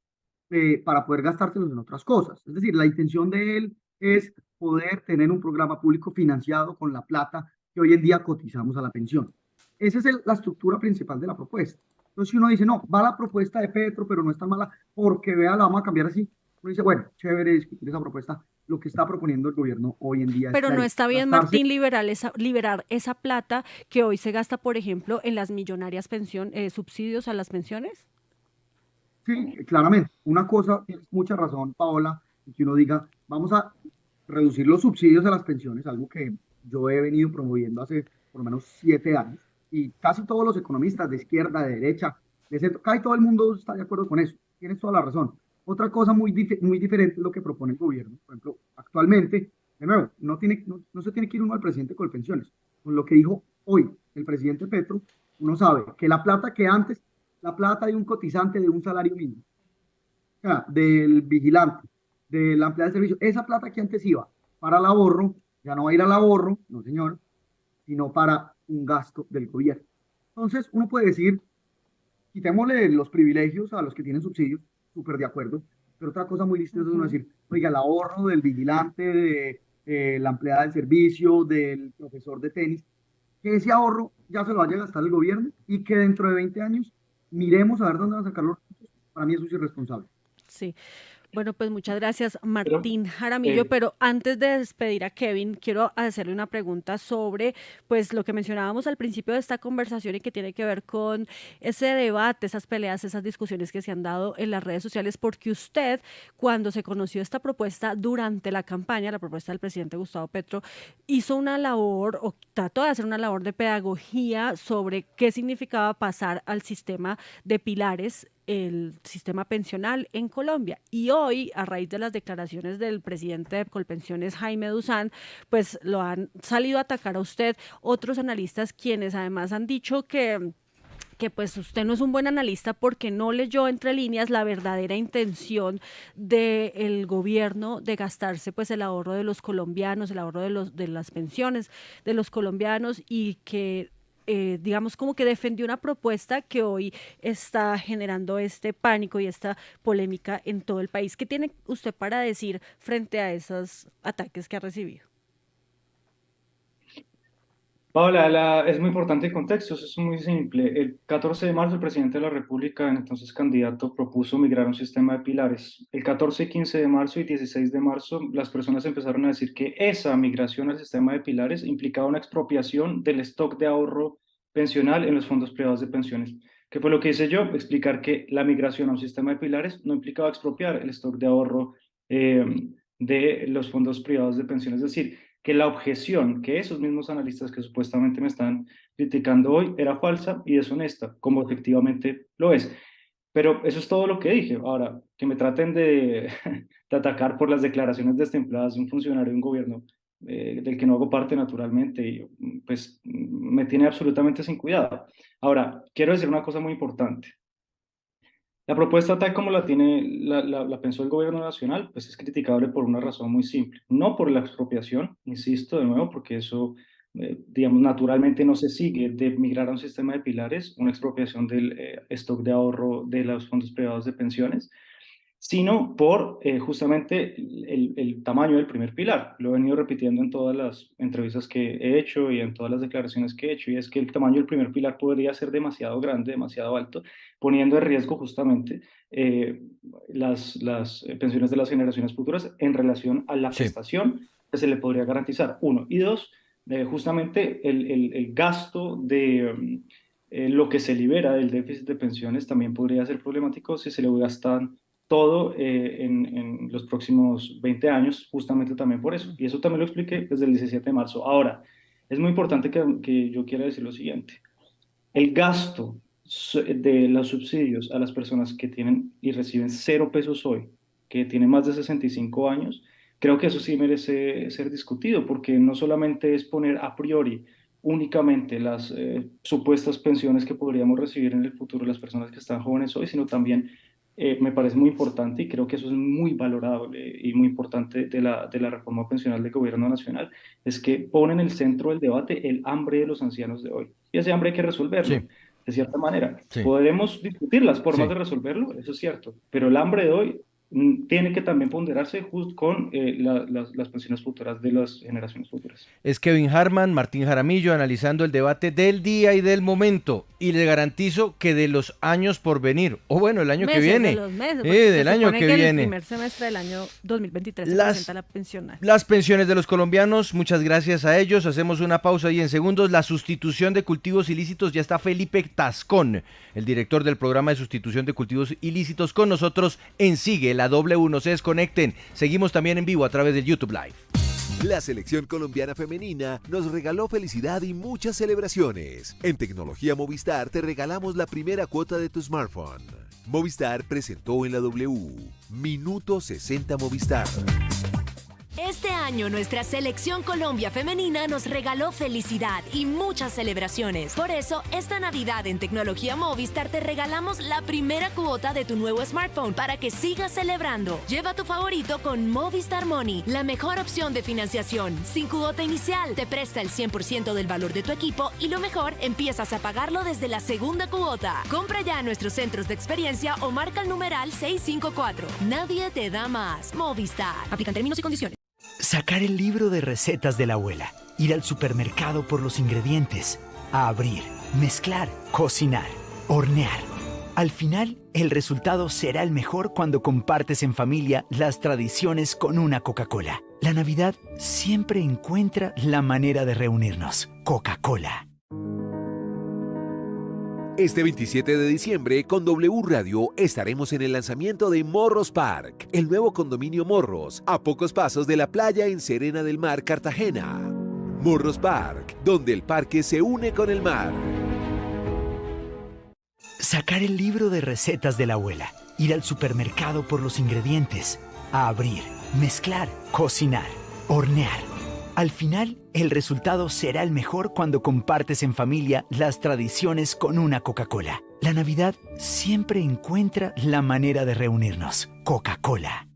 para poder gastárselos en otras cosas. Es decir, la intención de él es poder tener un programa público financiado con la plata que hoy en día cotizamos a la pensión. Esa es la estructura principal de la propuesta. Entonces, si uno dice, no, va la propuesta de Petro, pero no es tan mala, porque vea, la vamos a cambiar así, uno dice, bueno, chévere discutir esa propuesta. Lo que está proponiendo el gobierno hoy en día es
Pero no está bien,
gastarse.
Martín, liberar esa plata que hoy se gasta, por ejemplo, en las millonarias subsidios a las pensiones.
Sí, claramente. Una cosa, tienes mucha razón, Paola, que uno diga, vamos a reducir los subsidios a las pensiones, algo que yo he venido promoviendo hace por lo menos 7 años, y casi todos los economistas de izquierda, de derecha, de centro, casi todo el mundo está de acuerdo con eso. Tienes toda la razón. Otra cosa muy diferente es lo que propone el gobierno. Por ejemplo, actualmente, de nuevo, no se tiene que ir uno al presidente con pensiones. Con lo que dijo hoy el presidente Petro, uno sabe que la plata que antes, la plata de un cotizante de un salario mínimo, o sea, del vigilante, de la empleada de servicio, esa plata que antes iba para el ahorro, ya no va a ir al ahorro, no señor, sino para un gasto del gobierno. Entonces, uno puede decir, quitémosle los privilegios a los que tienen subsidios, súper de acuerdo, pero otra cosa muy distinta es uno decir, oiga, el ahorro del vigilante, de la empleada del servicio, del profesor de tenis, que ese ahorro ya se lo vaya a gastar el gobierno y que dentro de 20 años miremos a ver dónde van a sacar los recursos. Para mí eso es irresponsable.
Sí. Bueno, pues muchas gracias,
Pero,
Martín Jaramillo,
eh,
pero antes de despedir a Kevin, quiero hacerle una pregunta sobre, pues, lo que mencionábamos al principio de esta conversación y que tiene que ver con ese debate, esas peleas, esas discusiones que se han dado en las redes sociales, porque usted, cuando se conoció esta propuesta durante la campaña, la propuesta del presidente Gustavo Petro, hizo una labor o trató de hacer una labor de pedagogía sobre qué significaba pasar al sistema de pilares, el sistema pensional en Colombia. Y hoy, a raíz de las declaraciones del presidente de Colpensiones, Jaime Duzán, pues lo han salido a atacar a usted otros analistas, quienes además han dicho que pues usted no es un buen analista porque no leyó entre líneas la verdadera intención del gobierno de gastarse pues el ahorro de los colombianos, el ahorro de las pensiones de los colombianos, y que digamos como que defendió una propuesta que hoy está generando este pánico y esta polémica en todo el país. ¿Qué tiene usted para decir frente a esos ataques que ha recibido?
Paola, es muy importante el contexto, eso es muy simple. El 14 de marzo el presidente de la República, entonces candidato, propuso migrar a un sistema de pilares. El 14, 15 de marzo y 16 de marzo las personas empezaron a decir que esa migración al sistema de pilares implicaba una expropiación del stock de ahorro pensional en los fondos privados de pensiones. ¿Qué fue lo que hice yo? Explicar que la migración a un sistema de pilares no implicaba expropiar el stock de ahorro de los fondos privados de pensiones. Es decir, que la objeción que esos mismos analistas que supuestamente me están criticando hoy era falsa y deshonesta, como efectivamente lo es. Pero eso es todo lo que dije. Ahora, que me traten de atacar por las declaraciones destempladas de un funcionario de un gobierno, del que no hago parte naturalmente, y pues me tiene absolutamente sin cuidado. Ahora, quiero decir una cosa muy importante. La propuesta tal como la pensó el gobierno nacional, pues es criticable por una razón muy simple. No por la expropiación, insisto de nuevo, porque eso, digamos, naturalmente no se sigue de migrar a un sistema de pilares, una expropiación del stock de ahorro de los fondos privados de pensiones, sino por justamente el tamaño del primer pilar. Lo he venido repitiendo en todas las entrevistas que he hecho y en todas las declaraciones que he hecho, y es que el tamaño del primer pilar podría ser demasiado grande, demasiado alto, poniendo en riesgo justamente las pensiones de las generaciones futuras en relación a la prestación que se le podría garantizar, uno. Y dos, justamente el gasto de lo que se libera del déficit de pensiones también podría ser problemático si se le gastan todo en los próximos 20 años, justamente también por eso. Y eso también lo expliqué desde el 17 de marzo. Ahora, es muy importante que yo quiera decir lo siguiente. El gasto de los subsidios a las personas que tienen y reciben 0 pesos hoy, que tienen más de 65 años, creo que eso sí merece ser discutido, porque no solamente es poner a priori únicamente las supuestas pensiones que podríamos recibir en el futuro las personas que están jóvenes hoy, sino también me parece muy importante, y creo que eso es muy valorable y muy importante de la reforma pensional del gobierno nacional, es que pone en el centro del debate el hambre de los ancianos de hoy. Y ese hambre hay que resolverlo, de cierta manera. Podremos discutir las formas de resolverlo, eso es cierto, pero el hambre de hoy tiene que también ponderarse con las pensiones futuras de las generaciones futuras.
Es Kevin Harman, Martín Jaramillo, analizando el debate del día y del momento. Y le garantizo que de los años por venir, o bueno, el año que viene.
De los meses,
del año que viene.
El primer semestre del año 2023 se presenta la pensional.
Las pensiones de los colombianos, muchas gracias a ellos. Hacemos una pausa y en segundos la sustitución de cultivos ilícitos. Ya está Felipe Tascón, el director del programa de sustitución de cultivos ilícitos, con nosotros en Sigue la W. No se desconecten. Seguimos también en vivo a través de YouTube Live.
La selección colombiana femenina nos regaló felicidad y muchas celebraciones. En Tecnología Movistar te regalamos la primera cuota de tu smartphone. Movistar presentó en la W Minuto 60 Movistar.
Este año nuestra selección Colombia femenina nos regaló felicidad y muchas celebraciones. Por eso, esta Navidad en Tecnología Movistar te regalamos la primera cuota de tu nuevo smartphone para que sigas celebrando. Lleva tu favorito con Movistar Money, la mejor opción de financiación. Sin cuota inicial, te presta el 100% del valor de tu equipo y lo mejor, empiezas a pagarlo desde la segunda cuota. Compra ya a nuestros centros de experiencia o marca el numeral 654. Nadie te da más. Movistar. Aplican términos y condiciones.
Sacar el libro de recetas de la abuela, ir al supermercado por los ingredientes, a abrir, mezclar, cocinar, hornear. Al final, el resultado será el mejor cuando compartes en familia las tradiciones con una Coca-Cola. La Navidad siempre encuentra la manera de reunirnos. Coca-Cola.
Este 27 de diciembre con W Radio estaremos en el lanzamiento de Morros Park, el nuevo condominio Morros, a pocos pasos de la playa en Serena del Mar, Cartagena. Morros Park, donde el parque se une con el mar.
Sacar el libro de recetas de la abuela, ir al supermercado por los ingredientes, a abrir, mezclar, cocinar, hornear. Al final, el resultado será el mejor cuando compartes en familia las tradiciones con una Coca-Cola. La Navidad siempre encuentra la manera de reunirnos. Coca-Cola.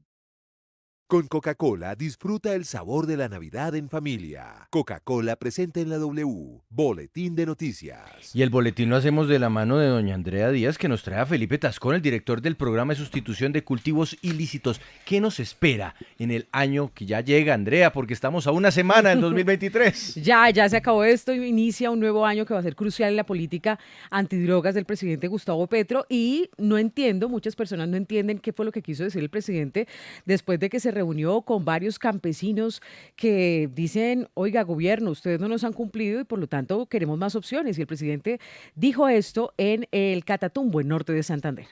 Con Coca-Cola disfruta el sabor de la Navidad en familia. Coca-Cola presenta en la W, Boletín de Noticias.
Y el boletín lo hacemos de la mano de doña Andrea Díaz, que nos trae a Felipe Tascón, el director del programa de sustitución de cultivos ilícitos. ¿Qué nos espera en el año que ya llega, Andrea? Porque estamos a una semana del 2023.
Ya se acabó esto y inicia un nuevo año que va a ser crucial en la política antidrogas del presidente Gustavo Petro. Y no entiendo, muchas personas no entienden qué fue lo que quiso decir el presidente después de que se reunió con varios campesinos que dicen, oiga, gobierno, ustedes no nos han cumplido y por lo tanto queremos más opciones. Y el presidente dijo esto en el Catatumbo, en norte de Santander.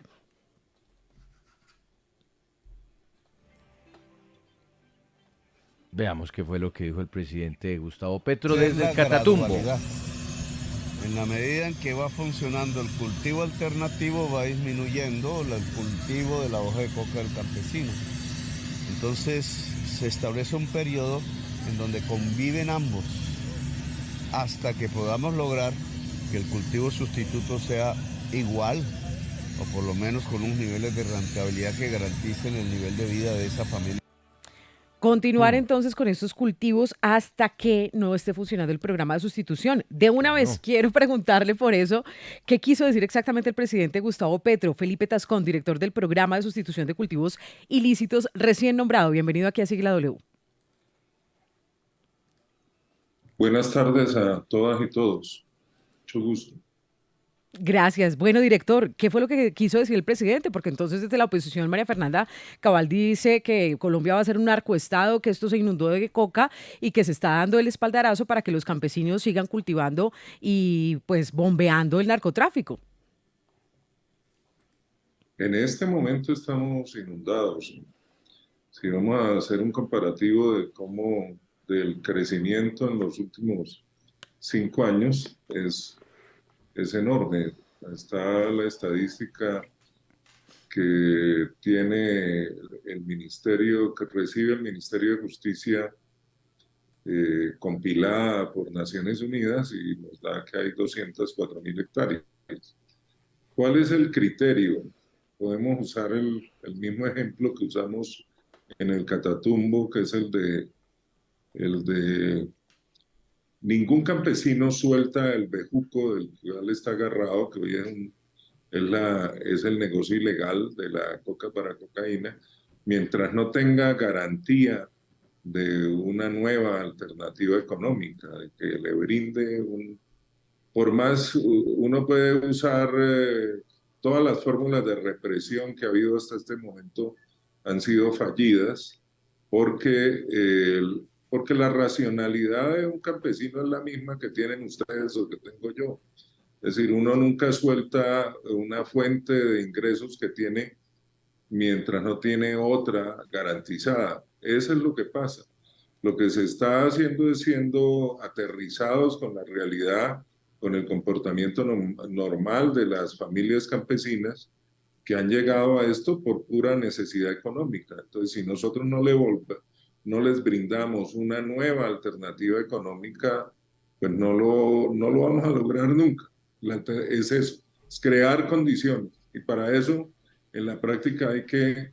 Veamos qué fue lo que dijo el presidente Gustavo Petro desde el Catatumbo.
En la medida en que va funcionando el cultivo alternativo, va disminuyendo el cultivo de la hoja de coca del campesino. Entonces se establece un periodo en donde conviven ambos, hasta que podamos lograr que el cultivo sustituto sea igual o por lo menos con unos niveles de rentabilidad que garanticen el nivel de vida de esa familia.
Continuar entonces con estos cultivos hasta que no esté funcionando el programa de sustitución. De una vez quiero preguntarle por eso, ¿qué quiso decir exactamente el presidente Gustavo Petro? Felipe Tascón, director del programa de sustitución de cultivos ilícitos recién nombrado. Bienvenido aquí a Sigla W.
Buenas tardes a todas y todos. Mucho gusto.
Gracias. Bueno, director, ¿qué fue lo que quiso decir el presidente? Porque entonces desde la oposición María Fernanda Cabal dice que Colombia va a ser un narcoestado, que esto se inundó de coca y que se está dando el espaldarazo para que los campesinos sigan cultivando y pues bombeando el narcotráfico.
En este momento estamos inundados. Si vamos a hacer un comparativo de cómo del crecimiento en los últimos 5 años es enorme. Está la estadística que tiene el ministerio, que recibe el Ministerio de Justicia, compilada por Naciones Unidas, y nos da que hay 204.000 hectáreas. ¿Cuál es el criterio? Podemos usar el mismo ejemplo que usamos en el Catatumbo, que es el de ningún campesino suelta el bejuco del cual está agarrado, que hoy es el negocio ilegal de la coca para cocaína, mientras no tenga garantía de una nueva alternativa económica, de que le brinde por más, uno puede usar todas las fórmulas de represión que ha habido hasta este momento han sido fallidas, porque la racionalidad de un campesino es la misma que tienen ustedes o que tengo yo. Es decir, uno nunca suelta una fuente de ingresos que tiene mientras no tiene otra garantizada. Eso es lo que pasa. Lo que se está haciendo es siendo aterrizados con la realidad, con el comportamiento normal de las familias campesinas que han llegado a esto por pura necesidad económica. Entonces, si nosotros no les brindamos una nueva alternativa económica, pues no lo vamos a lograr nunca. Es eso, es crear condiciones. Y para eso, en la práctica hay que,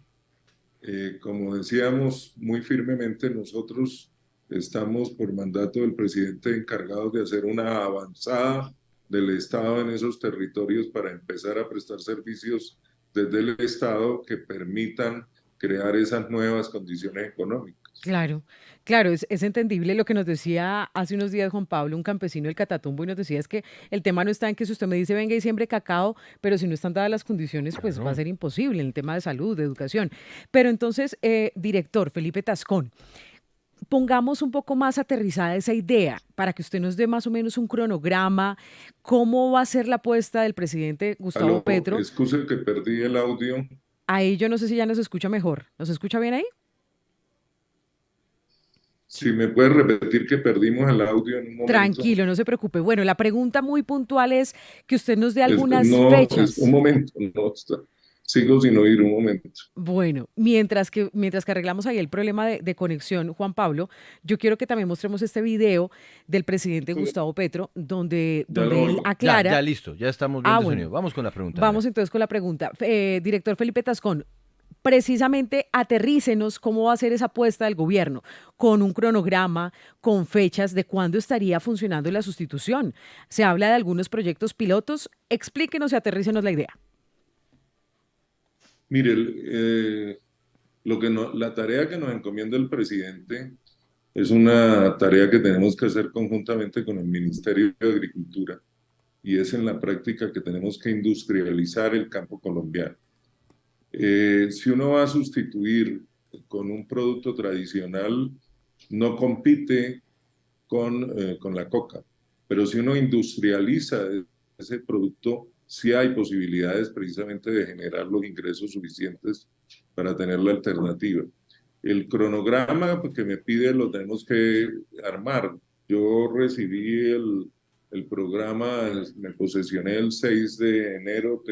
como decíamos muy firmemente, nosotros estamos por mandato del presidente encargados de hacer una avanzada del Estado en esos territorios para empezar a prestar servicios desde el Estado que permitan crear esas nuevas condiciones económicas.
Claro, claro, es entendible lo que nos decía hace unos días Juan Pablo, un campesino del Catatumbo, y nos decía es que el tema no está en que si usted me dice venga y siembre cacao, pero si no están dadas las condiciones, pues va a ser imposible en el tema de salud, de educación. Pero entonces, director Felipe Tascón, pongamos un poco más aterrizada esa idea para que usted nos dé más o menos un cronograma, cómo va a ser la apuesta del presidente Gustavo Petro.
Excuse que perdí el audio.
Ahí yo no sé si ya nos escucha mejor. ¿Nos escucha bien ahí?
Si me puede repetir que perdimos el audio en un momento.
Tranquilo, no se preocupe. Bueno, la pregunta muy puntual es que usted nos dé algunas fechas.
Un momento, sigo sin oír un momento.
Bueno, mientras que arreglamos ahí el problema de conexión, Juan Pablo, yo quiero que también mostremos este video del presidente Gustavo Petro, donde él aclara.
Ya listo, ya estamos viendo sonido. Vamos con la pregunta.
Vamos entonces con la pregunta. Director Felipe Tascón, precisamente aterrícenos cómo va a ser esa apuesta del gobierno, con un cronograma, con fechas de cuándo estaría funcionando la sustitución. Se habla de algunos proyectos pilotos. Explíquenos y aterrícenos la idea.
Mire, la tarea que nos encomienda el presidente es una tarea que tenemos que hacer conjuntamente con el Ministerio de Agricultura, y es en la práctica que tenemos que industrializar el campo colombiano. Si uno va a sustituir con un producto tradicional, no compite con la coca, pero si uno industrializa ese producto, sí hay posibilidades precisamente de generar los ingresos suficientes para tener la alternativa. El cronograma que me pide lo tenemos que armar. Yo recibí el programa, me posesioné el 6 de enero,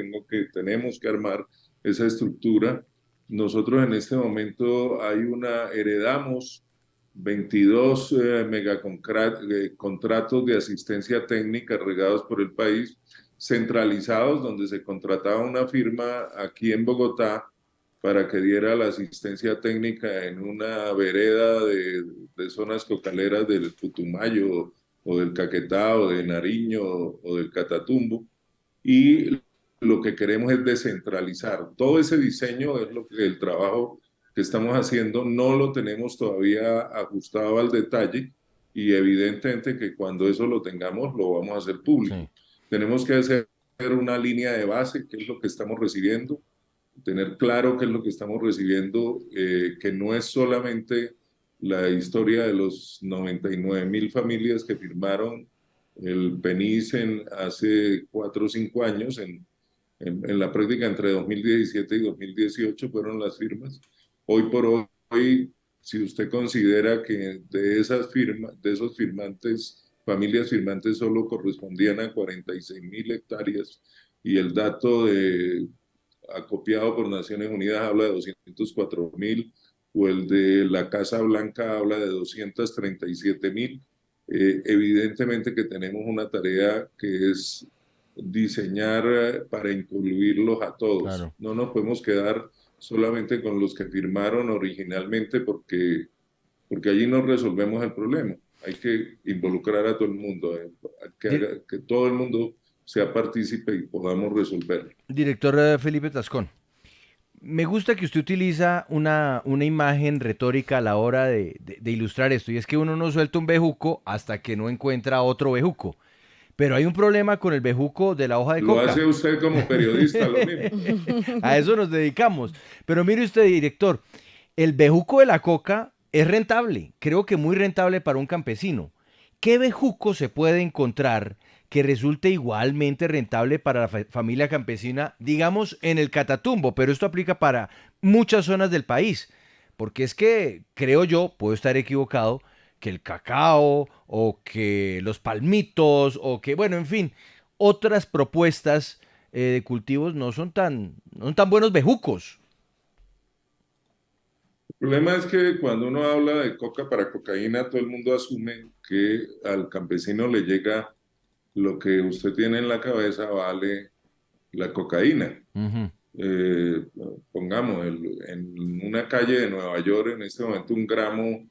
tenemos que armar esa estructura. Nosotros en este momento heredamos 22 contratos de asistencia técnica regados por el país, centralizados, donde se contrataba una firma aquí en Bogotá para que diera la asistencia técnica en una vereda de zonas cocaleras del Putumayo o del Caquetá o de Nariño o del Catatumbo. Y lo que queremos es descentralizar. Todo ese diseño es lo que el trabajo que estamos haciendo, no lo tenemos todavía ajustado al detalle y evidentemente que cuando eso lo tengamos lo vamos a hacer público. Sí. Tenemos que hacer una línea de base, qué es lo que estamos recibiendo, tener claro qué es lo que estamos recibiendo, que no es solamente la historia de los 99.000 familias que firmaron el PENIS hace 4 o 5 años, en la práctica entre 2017 y 2018 fueron las firmas. Hoy por hoy, si usted considera que de esas firmas, de esos firmantes, familias firmantes solo correspondían a 46.000 hectáreas y el dato acopiado por Naciones Unidas habla de 204.000 o el de la Casa Blanca habla de 237.000, evidentemente que tenemos una tarea que es diseñar para incluirlos a todos. Claro. No nos podemos quedar solamente con los que firmaron originalmente porque allí no resolvemos el problema. Hay que involucrar a todo el mundo, que todo el mundo sea partícipe y podamos resolverlo.
Director Felipe Tascón, me gusta que usted utiliza una imagen retórica a la hora de ilustrar esto, y es que uno no suelta un bejuco hasta que no encuentra otro bejuco. Pero hay un problema con el bejuco de la hoja de coca.
Lo hace usted como periodista, lo mismo.
A eso nos dedicamos. Pero mire usted, director, el bejuco de la coca es rentable, creo que muy rentable para un campesino. ¿Qué bejuco se puede encontrar que resulte igualmente rentable para la familia campesina, digamos, en el Catatumbo? Pero esto aplica para muchas zonas del país, porque es que, creo yo, puedo estar equivocado, que el cacao o que los palmitos o que, bueno, en fin, otras propuestas de cultivos no son tan buenos bejucos.
El problema es que cuando uno habla de coca para cocaína, todo el mundo asume que al campesino le llega lo que usted tiene en la cabeza vale la cocaína. Pongamos, en una calle de Nueva York en este momento un gramo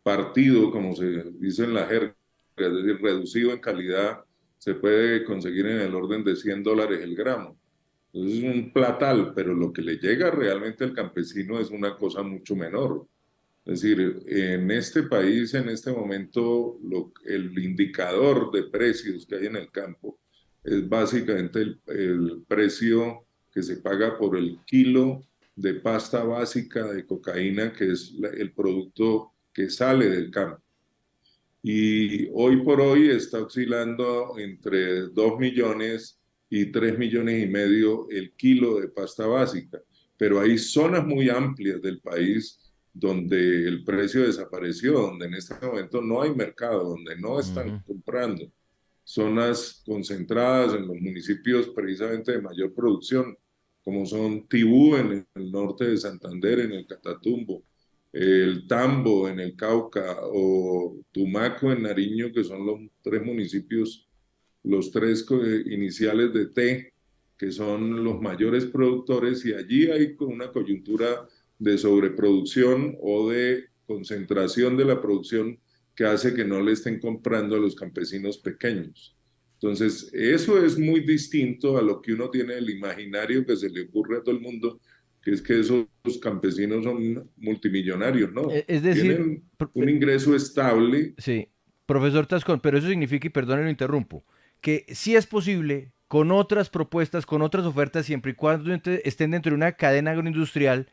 partido, como se dice en la jerga, es decir, reducido en calidad, se puede conseguir en el orden de $100 el gramo. Entonces es un platal, pero lo que le llega realmente al campesino es una cosa mucho menor. Es decir, en este país, en este momento, el indicador de precios que hay en el campo es básicamente el precio que se paga por el kilo de pasta básica de cocaína, que es el producto que sale del campo. Y hoy por hoy está oscilando entre 2 millones y 3 millones y medio el kilo de pasta básica. Pero hay zonas muy amplias del país donde el precio desapareció, donde en este momento no hay mercado, donde no están comprando. Zonas concentradas en los municipios precisamente de mayor producción, como son Tibú en el norte de Santander, en el Catatumbo, el Tambo en el Cauca o Tumaco en Nariño, que son los 3 municipios, los 3 iniciales de T, que son los mayores productores, y allí hay una coyuntura de sobreproducción o de concentración de la producción que hace que no le estén comprando a los campesinos pequeños. Entonces, eso es muy distinto a lo que uno tiene el imaginario que se le ocurre a todo el mundo, que es que esos campesinos son multimillonarios, ¿no?
Es decir,
tienen un ingreso estable.
Sí, profesor Tascón, pero eso significa, y perdone lo interrumpo, que sí es posible con otras propuestas, con otras ofertas, siempre y cuando estén dentro de una cadena agroindustrial,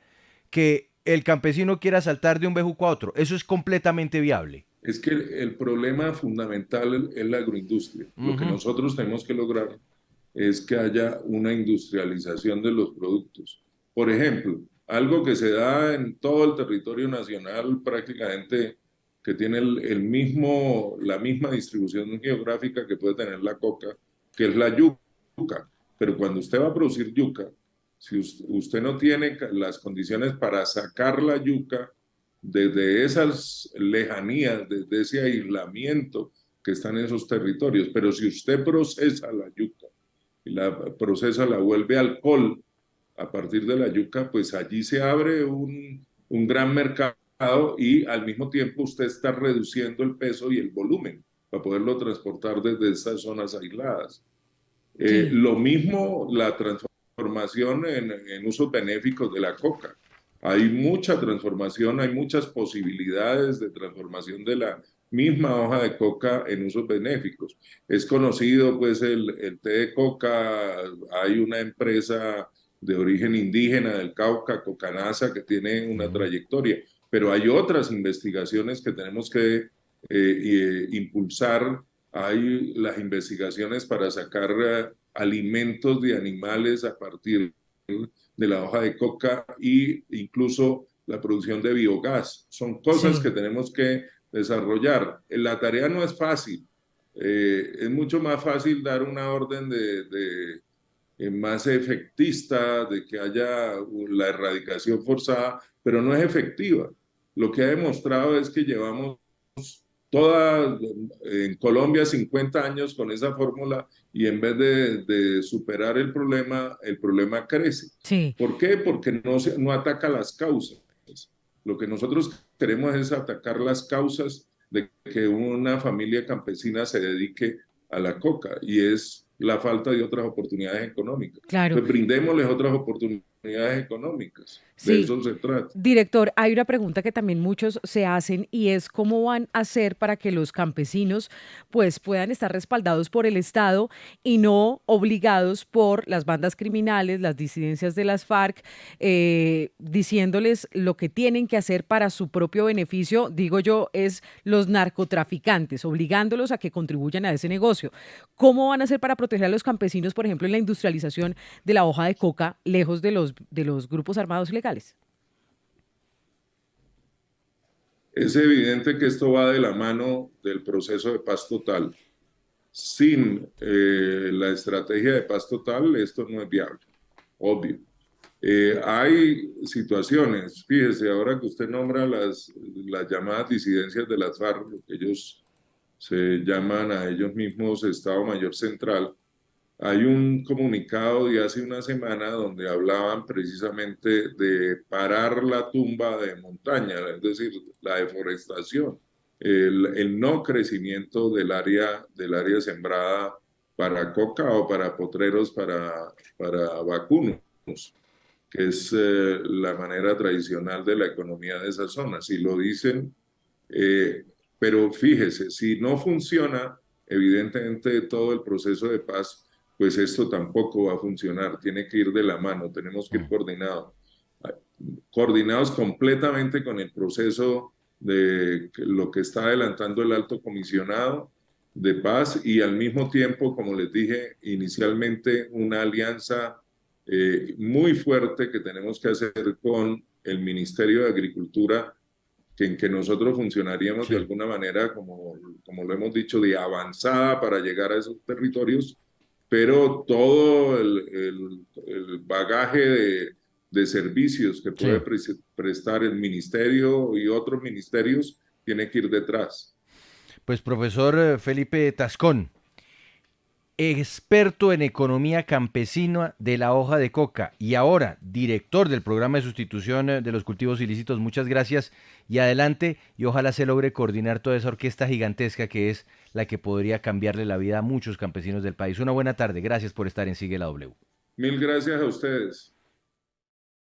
que el campesino quiera saltar de un bejuco a otro. Eso es completamente viable.
Es que el problema fundamental es la agroindustria. Lo que nosotros tenemos que lograr es que haya una industrialización de los productos. Por ejemplo, algo que se da en todo el territorio nacional prácticamente, que tiene la misma distribución geográfica que puede tener la coca, que es la yuca. Pero cuando usted va a producir yuca, si usted no tiene las condiciones para sacar la yuca desde esas lejanías, desde ese aislamiento que están en esos territorios. Pero si usted procesa la yuca y la vuelve alcohol a partir de la yuca, pues allí se abre un gran mercado y al mismo tiempo usted está reduciendo el peso y el volumen para poderlo transportar desde esas zonas aisladas.
Sí.
Lo mismo la transformación en usos benéficos de la coca. Hay mucha transformación, hay muchas posibilidades de transformación de la misma hoja de coca en usos benéficos. Es conocido pues el té de coca, hay una empresa de origen indígena del Cauca, Cocanasa, que tiene una trayectoria, pero hay otras investigaciones que tenemos que impulsar. Hay las investigaciones para sacar alimentos de animales a partir de la hoja de coca e incluso la producción de biogás. Son cosas que tenemos que desarrollar. La tarea no es fácil. Es mucho más fácil dar una orden más efectista, de que haya la erradicación forzada, pero no es efectiva. Lo que ha demostrado es que llevamos en Colombia 50 años con esa fórmula y en vez de superar el problema crece.
Sí.
¿Por qué? Porque no ataca las causas. Lo que nosotros queremos es atacar las causas de que una familia campesina se dedique a la coca, y es la falta de otras oportunidades económicas.
Claro.
Pues brindémosles otras oportunidades económicas. De eso se trata.
Director, hay una pregunta que también muchos se hacen y es cómo van a hacer para que los campesinos pues puedan estar respaldados por el Estado y no obligados por las bandas criminales, las disidencias de las FARC, diciéndoles lo que tienen que hacer para su propio beneficio, digo yo, es los narcotraficantes, obligándolos a que contribuyan a ese negocio. ¿Cómo van a hacer para proteger a los campesinos, por ejemplo, en la industrialización de la hoja de coca, lejos de los grupos armados ilegales?
Es evidente que esto va de la mano del proceso de paz total. Sin la estrategia de paz total, esto no es viable, obvio. Hay situaciones, fíjese, ahora que usted nombra las llamadas disidencias de las FARC, lo que ellos se llaman a ellos mismos Estado Mayor Central. Hay un comunicado de hace una semana donde hablaban precisamente de parar la tumba de montaña, es decir, la deforestación, el no crecimiento del área sembrada para coca o para potreros para vacunos, que es la manera tradicional de la economía de esa zona. Si lo dicen, pero fíjese, si no funciona evidentemente todo el proceso de paz, pues esto tampoco va a funcionar. Tiene que ir de la mano, tenemos que ir coordinados completamente con el proceso de lo que está adelantando el alto comisionado de paz, y al mismo tiempo, como les dije inicialmente, una alianza muy fuerte que tenemos que hacer con el Ministerio de Agricultura, en que nosotros funcionaríamos de alguna manera, como lo hemos dicho, de avanzada para llegar a esos territorios, pero todo el bagaje de servicios que puede prestar el ministerio y otros ministerios tiene que ir detrás.
Pues profesor Felipe Tascón, experto en economía campesina de la hoja de coca y ahora director del programa de sustitución de los cultivos ilícitos, muchas gracias y adelante, y ojalá se logre coordinar toda esa orquesta gigantesca que es la que podría cambiarle la vida a muchos campesinos del país. Una buena tarde, gracias por estar en Sigue la W.
Mil gracias a ustedes.